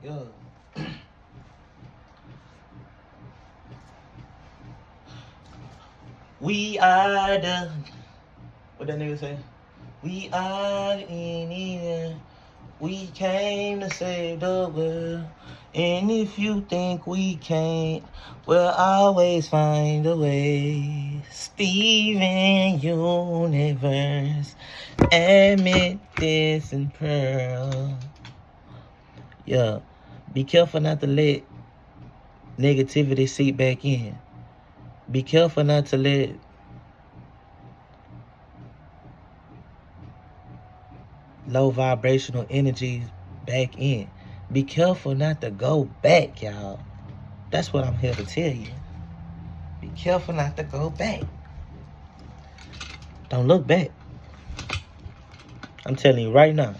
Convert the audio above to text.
Yeah. We are the. What that nigga say? We are the Indian. We came to save the world. And if you think we can't, we'll always find a way. Steven Universe. Admit this and Pearl. Yeah. Be careful not to let negativity seep back in. Be careful not to let low vibrational energies back in. Be careful not to go back, y'all. That's what I'm here to tell you. Be careful not to go back. Don't look back. I'm telling you right now.